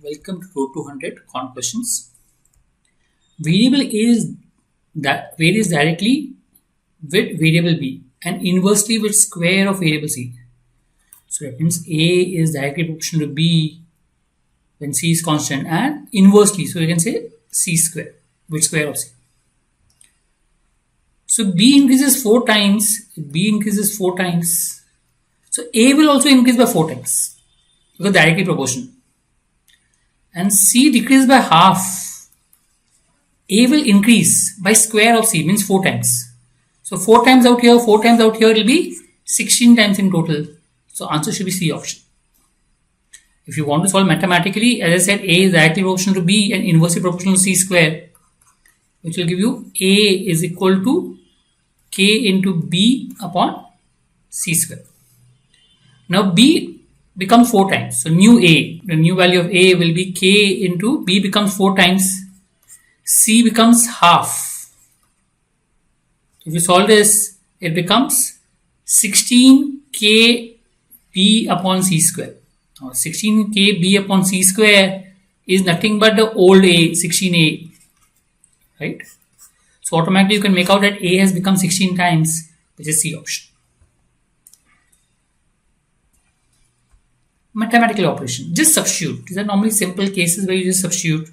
Welcome to Road to 100 Con Questions. Variable A is that varies directly with variable B and inversely with square of variable C. So that means A is directly proportional to B when C is constant, and inversely, so you can say C square with square of C. So B increases 4 times, so A will also increase by 4 times because directly proportional. And C decreases by half. A will increase by square of C, means 4 times. So 4 times out here, 4 times out here, it will be 16 times in total. So answer should be C option. If you want to solve mathematically, as I said, A is directly proportional to B and inversely proportional to C square, which will give you A is equal to K into B upon C square. Now B becomes 4 times. So new A, the new value of A will be K into B becomes 4 times. C becomes half. If you solve this, it becomes 16 KB upon C square. Now 16 KB upon C square is nothing but the old A, 16A, right? So automatically you can make out that A has become 16 times, which is C option. Mathematical operation, just substitute. These are normally simple cases where you just substitute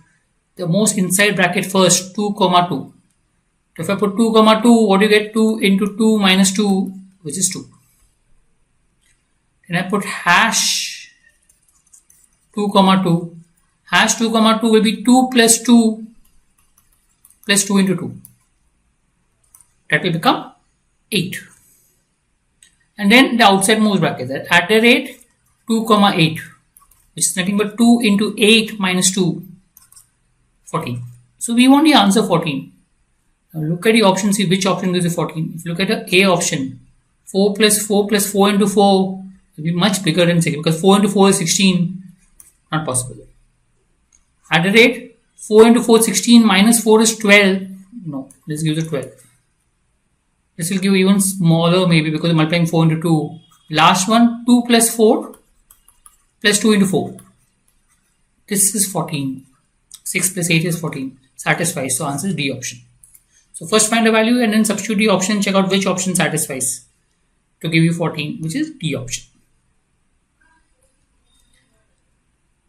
the most inside bracket first, 2 comma 2. So if I put 2 comma 2, what do you get? 2 into 2 minus 2, which is 2. Then I put hash 2 comma 2. Hash 2 comma 2 will be 2 plus 2 plus 2 into 2. That will become 8. And then the outside most bracket, that at the rate 2 comma 8, which is nothing but 2 into 8 minus 2, 14. So we want the answer 14. Now look at the option, see which option gives you 14. If you look at the A option, 4 plus 4 plus 4 into 4 will be much bigger than 6 because 4 into 4 is 16. Not possible. At the rate 4 into 4 is 16 minus 4 is 12. No, this gives you 12. This will give even smaller maybe because you're multiplying 4 into 2. Last one, 2 plus 4 plus 2 into 4. This is 14. 6 plus 8 is 14. Satisfies. So answer is D option. So first find a value and then substitute the option. Check out which option satisfies to give you 14, which is D option.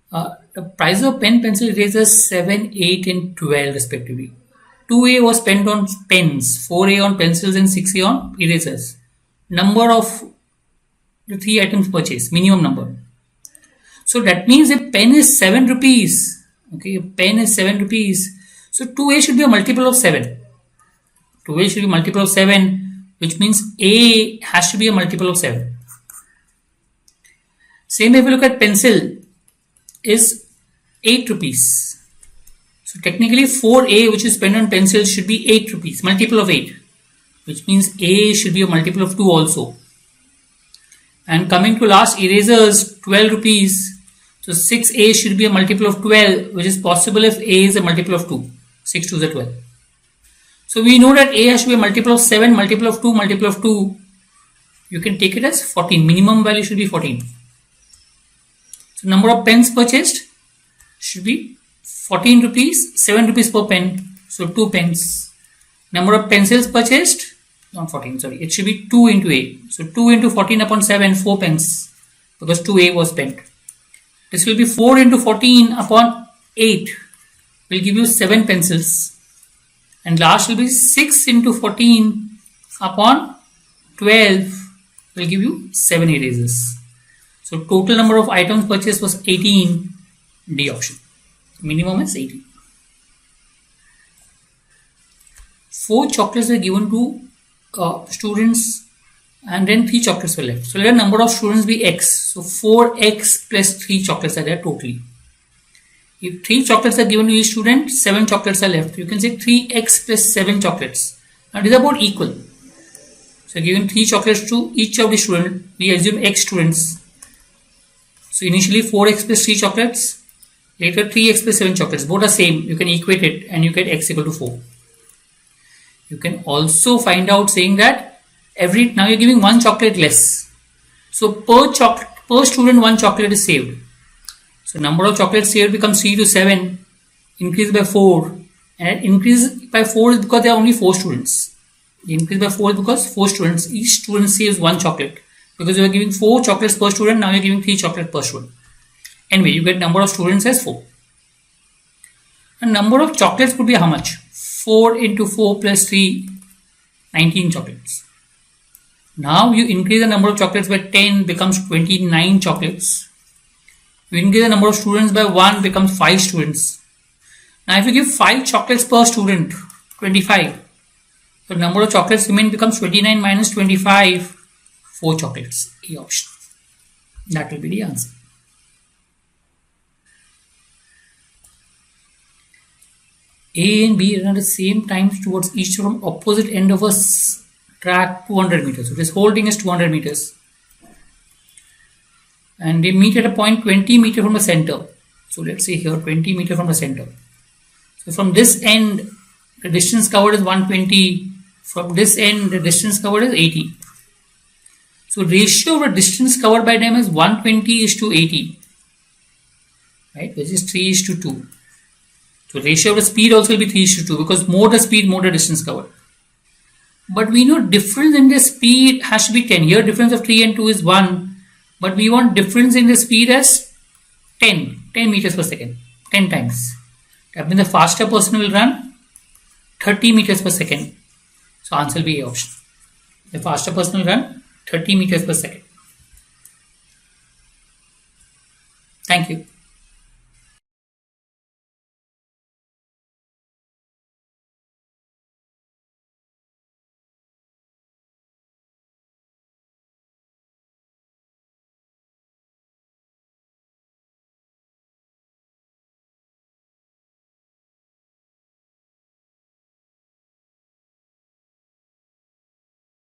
The price of pen, pencil, erasers 7, 8 and 12 respectively. 2A was spent on pens, 4A on pencils and 6A on erasers. Number of the 3 items purchased, minimum number. So that means a pen is 7 rupees. Okay, a pen is 7 rupees. So 2A should be a multiple of 7. 2A should be a multiple of 7, which means A has to be a multiple of 7. Same if you look at pencil, is 8 rupees. So technically 4A, which is spent on pencil, should be 8 rupees, multiple of 8, which means A should be a multiple of 2 also. And coming to last, erasers, 12 rupees. So 6A should be a multiple of 12, which is possible if A is a multiple of 2. 6 to the 12. So we know that A has to be a multiple of 7, multiple of 2, multiple of 2. You can take it as 14. Minimum value should be 14. So number of pens purchased should be 14 rupees, 7 rupees per pen. So 2 pens. Number of pencils purchased, not 14, sorry. It should be 2 into A. So 2 into 14 upon 7, 4 pens. Because 2A was spent. This will be 4 into 14 upon 8. Will give you 7 pencils. And last will be 6 into 14 upon 12. Will give you 7 erasers. So total number of items purchased was 18. D option. Minimum is 18. 4 chocolates were given to students and then 3 chocolates were left. So let the number of students be X. So 4X plus 3 chocolates are there totally. If 3 chocolates are given to each student, 7 chocolates are left. You can say 3X plus 7 chocolates. Now it is about equal. So given 3 chocolates to each of the student, we assume X students. So initially 4X plus 3 chocolates, later 3X plus 7 chocolates. Both are same. You can equate it and you get X equal to 4. You can also find out saying that now you're giving 1 chocolate less. So per student 1 chocolate is saved. So number of chocolates here becomes 3 to 7, increase by 4, and increase by 4 is because there are only 4 students. The increase by 4 is because 4 students, each student saves 1 chocolate. Because you are giving 4 chocolates per student, now you are giving 3 chocolates per student. Anyway, you get number of students as 4. And number of chocolates would be how much? 4 into 4 plus 3, 19 chocolates. Now you increase the number of chocolates by 10, becomes 29 chocolates. You increase the number of students by 1, becomes 5 students. Now if you give 5 chocolates per student, 25. The number of chocolates remain becomes 29 minus 25, 4 chocolates. A option. That will be the answer. A and B run at the same time towards each from opposite end of a track 200 meters. So this whole thing is 200 meters. And they meet at a point 20 meters from the center. So let's say here 20 meters from the center. So from this end, the distance covered is 120. From this end, the distance covered is 80. So ratio of the distance covered by them is 120 is to 80. Right, which is 3 is to 2. So ratio of the speed also will be 3 is to 2 because more the speed, more the distance covered. But we know difference in the speed has to be 10. Here difference of 3 and 2 is 1. But we want difference in the speed as 10 meters per second. 10 times. That means the faster person will run 30 meters per second. So answer will be A option. The faster person will run 30 meters per second. Thank you.